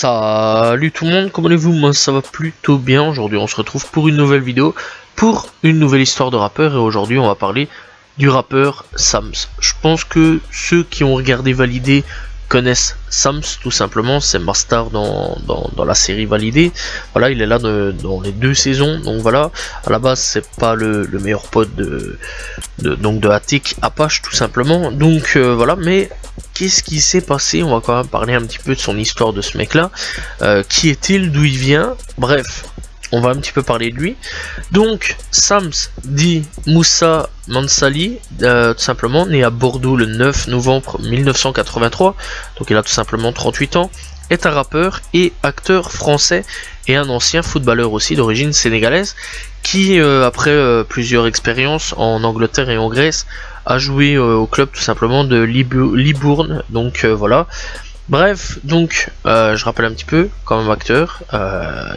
Salut tout le monde, comment allez-vous? Moi ça va plutôt bien. Aujourd'hui on se retrouve pour une nouvelle vidéo, pour une nouvelle histoire de rappeur. Et aujourd'hui on va parler du rappeur Sams. Je pense que ceux qui ont regardé Validé connaissent Sams tout simplement. C'est Mastar dans la série Validé. Voilà, il est là dans les deux saisons. Donc voilà, à la base c'est pas le meilleur pote de Attic Apache tout simplement. Donc voilà, mais qu'est-ce qui s'est passé? On va quand même parler un petit peu de son histoire, de ce mec là. Qui est-il? D'où il vient? Bref, on va un petit peu parler de lui. Donc Sams dit Moussa Mansali, tout simplement, né à Bordeaux le 9 novembre 1983, donc il a tout simplement 38 ans, est un rappeur et acteur français et un ancien footballeur aussi d'origine sénégalaise qui, après plusieurs expériences en Angleterre et en Grèce, a joué au club tout simplement de Libourne. Donc voilà. Bref, donc je rappelle un petit peu, quand même acteur,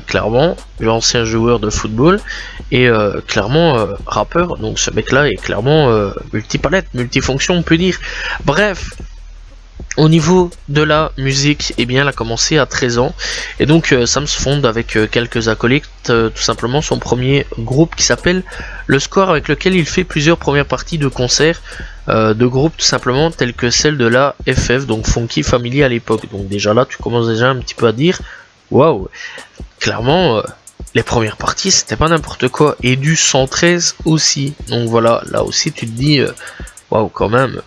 clairement, l'ancien joueur de football et clairement rappeur. Donc ce mec là est clairement multipalette, multifonction on peut dire. Bref, au niveau de la musique, eh bien, elle a commencé à 13 ans. Et donc, Sams fonde avec quelques acolytes, tout simplement, son premier groupe qui s'appelle Le Score, avec lequel il fait plusieurs premières parties de concerts de groupes, tout simplement, telles que celle de la FF, donc Funky Family à l'époque. Donc déjà là, tu commences déjà un petit peu à dire, waouh, clairement, les premières parties, c'était pas n'importe quoi. Et du 113 aussi. Donc voilà, là aussi, tu te dis, waouh, quand même.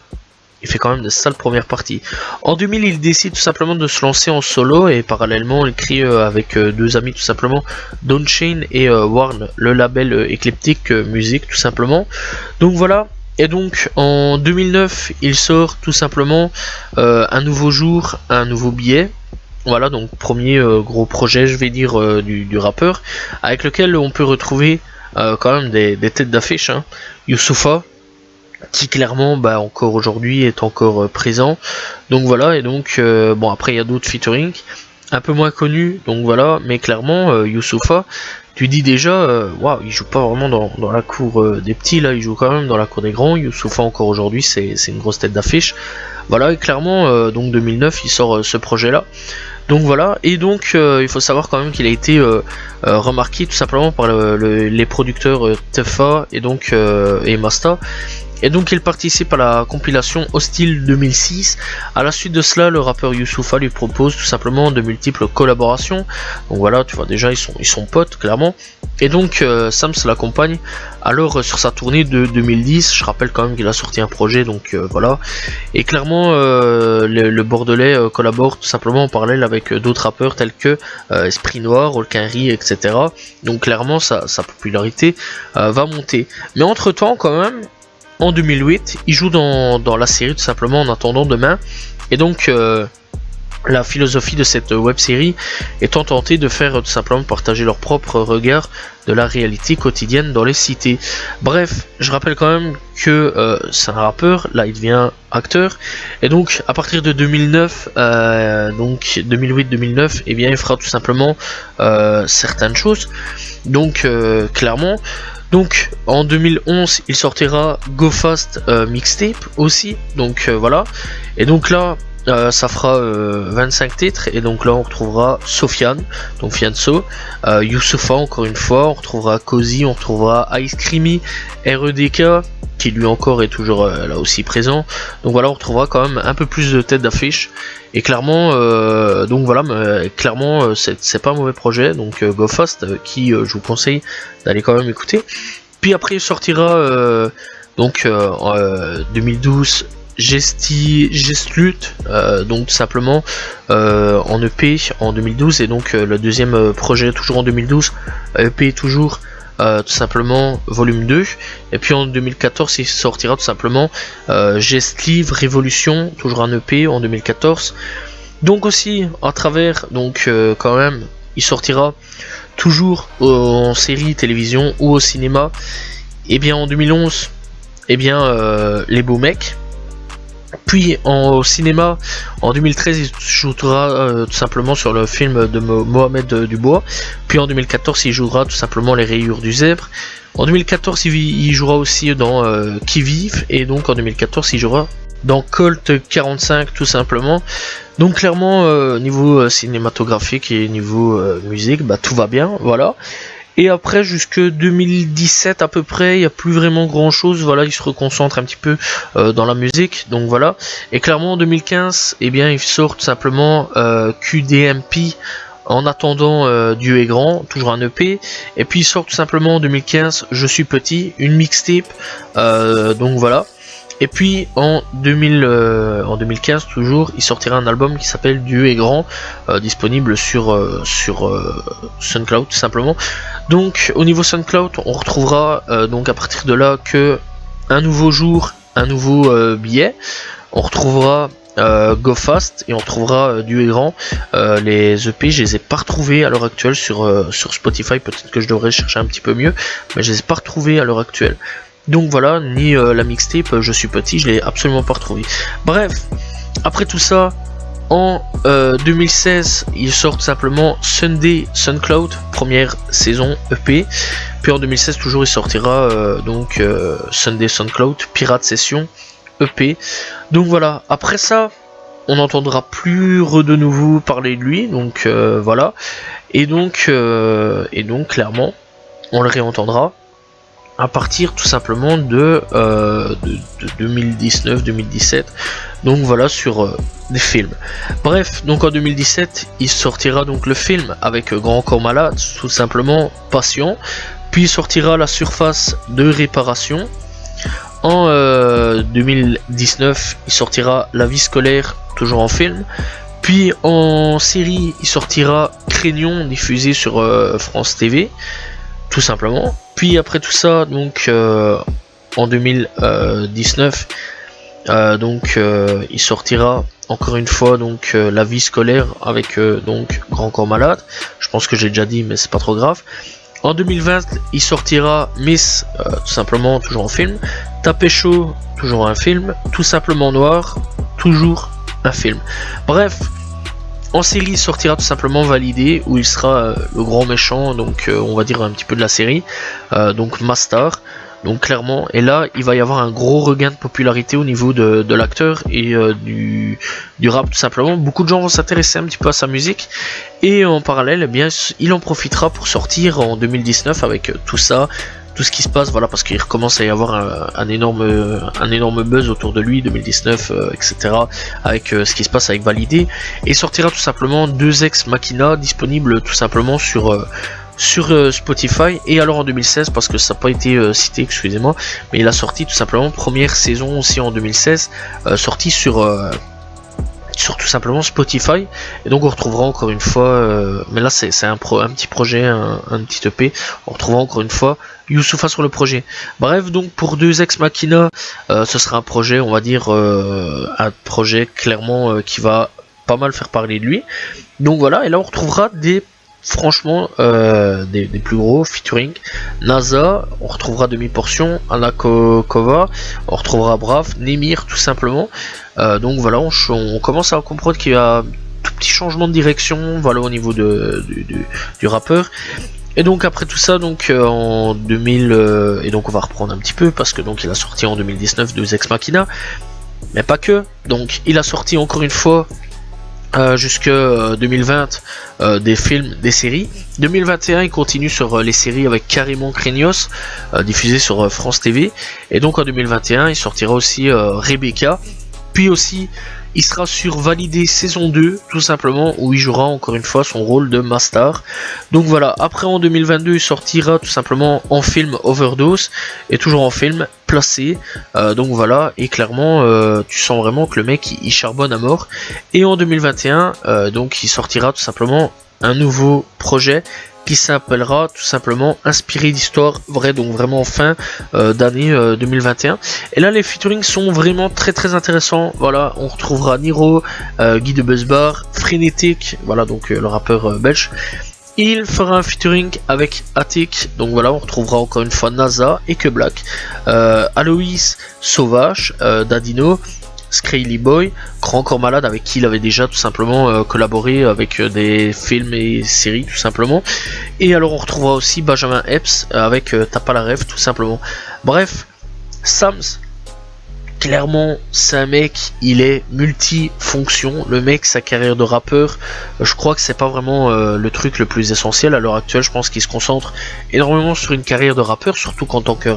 Il fait quand même de sales premières parties. En 2000, il décide tout simplement de se lancer en solo et parallèlement, il crée avec deux amis tout simplement, Don Chain et Warn, le label Eclectic Music tout simplement. Donc voilà. Et donc en 2009, il sort tout simplement un nouveau jour, un nouveau billet. Voilà, donc premier gros projet, je vais dire, du rappeur, avec lequel on peut retrouver quand même des têtes d'affiche. Hein. Youssoupha, qui clairement encore aujourd'hui est encore présent. Donc voilà, et donc bon, après il y a d'autres featuring un peu moins connus, donc voilà, mais clairement Youssoupha, tu dis déjà waouh, il joue pas vraiment dans la cour des petits, là il joue quand même dans la cour des grands. Youssoupha encore aujourd'hui c'est une grosse tête d'affiche. Voilà, et clairement donc 2009 il sort ce projet là. Donc voilà, et donc il faut savoir quand même qu'il a été remarqué tout simplement par les producteurs Tefa et donc et Masta. Et donc il participe à la compilation Hostile 2006. À la suite de cela, le rappeur Youssoupha lui propose tout simplement de multiples collaborations. Donc voilà, tu vois déjà ils sont potes clairement. Et donc Sams l'accompagne alors sur sa tournée de 2010. Je rappelle quand même qu'il a sorti un projet, donc voilà. Et clairement le Bordelais collabore tout simplement en parallèle avec d'autres rappeurs tels que Esprit Noir, Olkinry, etc. Donc clairement sa popularité va monter. Mais entre temps quand même, en 2008, il joue dans la série tout simplement En attendant demain. Et donc la philosophie de cette web série étant tentée de faire tout simplement partager leur propre regard de la réalité quotidienne dans les cités. Bref, je rappelle quand même que c'est un rappeur, là il devient acteur, et donc à partir de 2009, donc 2008-2009, et bien il fera tout simplement certaines choses. Donc clairement. Donc en 2011 il sortira Go Fast Mixtape aussi, donc voilà, et donc là ça fera 25 titres, et donc là on retrouvera Sofiane, donc Fianso, Youssoupha encore une fois, on retrouvera Cozy, on retrouvera Ice Creamy, REDK, qui lui encore est toujours là aussi présent. Donc voilà, on retrouvera quand même un peu plus de têtes d'affiche. Et clairement, donc voilà, clairement c'est pas un mauvais projet. Donc Go Fast, qui je vous conseille d'aller quand même écouter. Puis après il sortira donc en 2012 Gestlut, donc tout simplement en EP en 2012. Et donc le deuxième projet toujours en 2012, EP toujours. Tout simplement volume 2, et puis en 2014 il sortira tout simplement Gestlive Révolution, toujours un EP en 2014. Donc aussi à travers, donc quand même il sortira toujours en série télévision ou au cinéma. Et bien en 2011, et bien Les Beaux Mecs. Puis au cinéma, en 2013, il jouera tout simplement sur le film de Mohamed Dubois. Puis en 2014, il jouera tout simplement Les Rayures du Zèbre. En 2014, il jouera aussi dans Qui Vive. Et donc en 2014, il jouera dans Colt 45 tout simplement. Donc clairement niveau cinématographique et niveau musique, bah tout va bien, voilà. Et après jusque 2017 à peu près, il n'y a plus vraiment grand chose, voilà, il se reconcentre un petit peu dans la musique, donc voilà. Et clairement en 2015, eh bien il sort tout simplement QDMP, en attendant Dieu est grand, toujours un EP. Et puis il sort tout simplement en 2015 Je suis petit, une mixtape, donc voilà. Et puis en 2015 toujours, il sortira un album qui s'appelle Dieu est grand, disponible sur SoundCloud tout simplement. Donc au niveau SoundCloud, on retrouvera donc à partir de là que un nouveau jour, un nouveau billet. On retrouvera Go Fast et on retrouvera Dieu est grand. Les EP, je les ai pas retrouvés à l'heure actuelle sur Spotify. Peut-être que je devrais chercher un petit peu mieux, mais je les ai pas retrouvés à l'heure actuelle. Donc voilà, ni la mixtape Je suis petit, je l'ai absolument pas retrouvé. Bref, après tout ça, en 2016, il sort tout simplement Sunday SoundCloud, première saison EP. Puis en 2016 toujours, il sortira donc Sunday SoundCloud, Pirate Session EP. Donc voilà, après ça, on n'entendra plus de nouveau parler de lui. Donc voilà, et donc clairement, on le réentendra à partir tout simplement de 2019-2017, donc voilà, sur des films. Bref, donc en 2017 il sortira donc le film avec Grand Corps Malade, tout simplement Passion, puis il sortira La Surface de Réparation. En 2019 il sortira La Vie Scolaire, toujours en film. Puis en série il sortira Craignon, diffusé sur France TV, tout simplement. Puis après tout ça, donc en 2019, il sortira encore une fois donc La Vie Scolaire avec donc Grand Corps Malade. Je pense que j'ai déjà dit, mais c'est pas trop grave. En 2020, il sortira Miss, tout simplement, toujours en film. Tapé chaud, toujours un film. Tout simplement noir, toujours un film. Bref. En série, il sortira tout simplement Validé, où il sera le grand méchant, donc on va dire un petit peu de la série, donc Mastar. Donc clairement, et là, il va y avoir un gros regain de popularité au niveau de l'acteur et du rap tout simplement. Beaucoup de gens vont s'intéresser un petit peu à sa musique, et en parallèle, eh bien, il en profitera pour sortir en 2019 avec tout ça. Tout ce qui se passe, voilà, parce qu'il recommence à y avoir un énorme buzz autour de lui, 2019, etc., avec ce qui se passe avec Validé, et sortira tout simplement Deux Ex Machina, disponible tout simplement sur Spotify. Et alors en 2016, parce que ça n'a pas été cité, excusez-moi, mais il a sorti tout simplement première saison aussi en 2016, sorti sur tout simplement Spotify. Et donc on retrouvera encore une fois, mais là c'est un petit projet, un petit EP, on retrouvera encore une fois Youssoupha sur le projet. Bref, donc pour Deux Ex Machina, ce sera un projet, on va dire un projet clairement qui va pas mal faire parler de lui. Donc voilà, et là on retrouvera franchement des plus gros featuring. NASA, on retrouvera Demi-Portion, Anna Kova, on retrouvera Brave, Nemir tout simplement. Donc voilà, on commence à comprendre qu'il y a un tout petit changement de direction, voilà, au niveau du rappeur. Et donc après tout ça, donc en 2000, et donc on va reprendre un petit peu, parce que donc il a sorti en 2019 Deux Ex Machina, mais pas que. Donc il a sorti encore une fois jusque 2020 des films, des séries. 2021 il continue sur les séries avec Carrément Craignos, diffusé sur France TV. Et donc en 2021 il sortira aussi Rebecca. Puis aussi il sera sur Validé saison 2 tout simplement, où il jouera encore une fois son rôle de Mastar. Donc voilà, après en 2022 il sortira tout simplement en film Overdose, et toujours en film Placé. Donc voilà, et clairement tu sens vraiment que le mec il charbonne à mort. Et en 2021 donc il sortira tout simplement un nouveau projet qui s'appellera tout simplement Inspiré d'histoire vraie, donc vraiment en fin d'année 2021. Et là les featuring sont vraiment très intéressants. Voilà, on retrouvera Niro, Guy de Buzzbar, Frénétique, voilà, donc le rappeur belge. Il fera un featuring avec Attic, donc voilà, on retrouvera encore une fois NASA et Que Black, Aloïs Sauvage, Dadino, Scraily Boy, Grand Corps Malade, avec qui il avait déjà tout simplement collaboré avec des films et séries tout simplement. Et alors on retrouvera aussi Benjamin Epps avec T'as pas la rêve tout simplement. Bref, Sams, clairement c'est un mec, il est multifonction. Le mec, sa carrière de rappeur, je crois que c'est pas vraiment le truc le plus essentiel à l'heure actuelle. Je pense qu'il se concentre énormément sur une carrière de rappeur, surtout qu'en tant que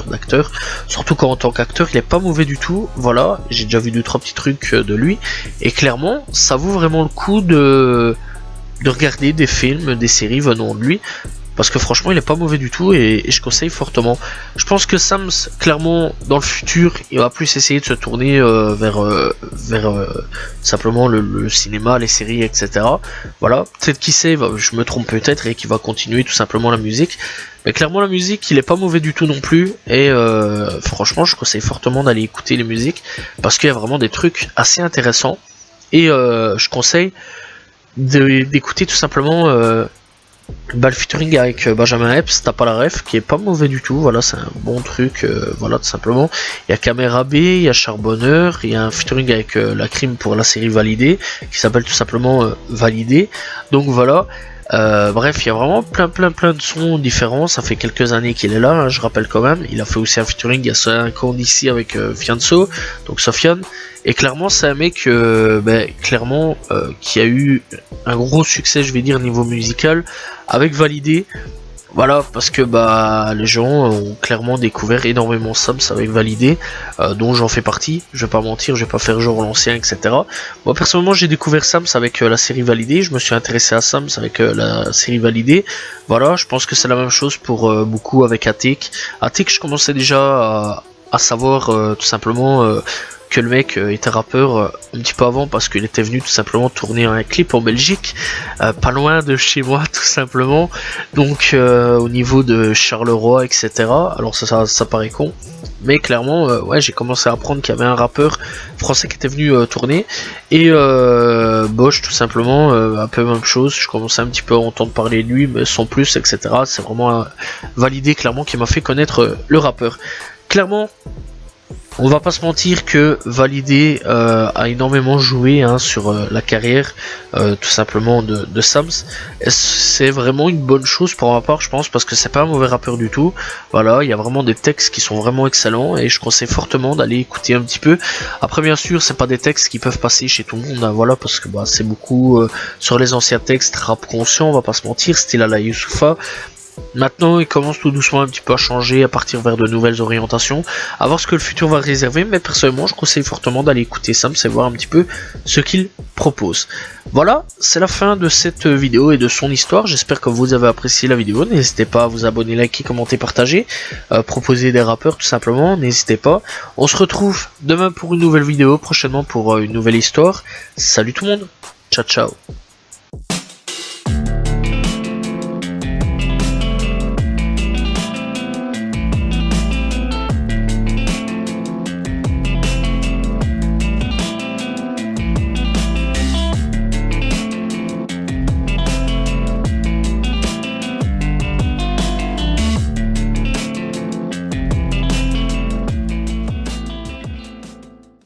d'acteur, surtout qu'en tant qu'acteur il est pas mauvais du tout. Voilà, j'ai déjà vu 2-3 petits trucs de lui, et clairement ça vaut vraiment le coup de regarder des films, des séries venant de lui, parce que franchement il est pas mauvais du tout, et je conseille fortement. Je pense que Sams, clairement dans le futur, il va plus essayer de se tourner vers simplement le cinéma, les séries, etc. Voilà, peut-être qui sait, je me trompe peut-être, et qu'il va continuer tout simplement la musique. Mais clairement la musique, il est pas mauvais du tout non plus, et franchement je conseille fortement d'aller écouter les musiques, parce qu'il y a vraiment des trucs assez intéressants, et je conseille d'écouter tout simplement le featuring avec Benjamin Epps, t'as pas la ref, qui est pas mauvais du tout. Voilà, c'est un bon truc, voilà, tout simplement. Il y a Caméra B, il y a Charbonneur, il y a un featuring avec la crime pour la série Validé, qui s'appelle tout simplement Validé. Donc voilà. Bref, il y a vraiment plein de sons différents. Ça fait quelques années qu'il est là, hein, je rappelle quand même. Il a fait aussi un featuring il y a 5 ans d'ici avec Fianso, donc Sofiane. Et clairement, c'est un mec qui a eu un gros succès, je vais dire, niveau musical avec Validé. Voilà, parce que les gens ont clairement découvert énormément Sams avec Validé, dont j'en fais partie. Je vais pas mentir, je vais pas faire genre l'ancien, etc. Moi personnellement, j'ai découvert Sams avec la série Validé. Je me suis intéressé à Sams avec la série Validé. Voilà, je pense que c'est la même chose pour beaucoup avec Attic. Attic, je commençais déjà à savoir tout simplement que le mec était rappeur un petit peu avant, parce qu'il était venu tout simplement tourner un clip en Belgique, pas loin de chez moi tout simplement, donc au niveau de Charleroi, etc. Alors ça paraît con, mais clairement ouais, j'ai commencé à apprendre qu'il y avait un rappeur français qui était venu tourner, et Bosch tout simplement, un peu même chose, je commençais un petit peu à entendre parler de lui, mais sans plus, etc. C'est vraiment Validé clairement qui m'a fait connaître le rappeur. Clairement, on va pas se mentir que Validé a énormément joué sur la carrière tout simplement de Sams. C'est vraiment une bonne chose pour ma part, je pense, parce que c'est pas un mauvais rappeur du tout. Voilà, il y a vraiment des textes qui sont vraiment excellents, et je conseille fortement d'aller écouter un petit peu. Après bien sûr, c'est pas des textes qui peuvent passer chez tout le monde, hein, voilà, parce que c'est beaucoup sur les anciens textes rap conscient, on va pas se mentir, style à la Youssoupha. Maintenant, il commence tout doucement un petit peu à changer, à partir vers de nouvelles orientations, à voir ce que le futur va réserver, mais personnellement, je conseille fortement d'aller écouter Sams et voir un petit peu ce qu'il propose. Voilà, c'est la fin de cette vidéo et de son histoire. J'espère que vous avez apprécié la vidéo. N'hésitez pas à vous abonner, liker, commenter, partager, proposer des rappeurs tout simplement, n'hésitez pas. On se retrouve demain pour une nouvelle vidéo, prochainement pour une nouvelle histoire. Salut tout le monde, ciao ciao.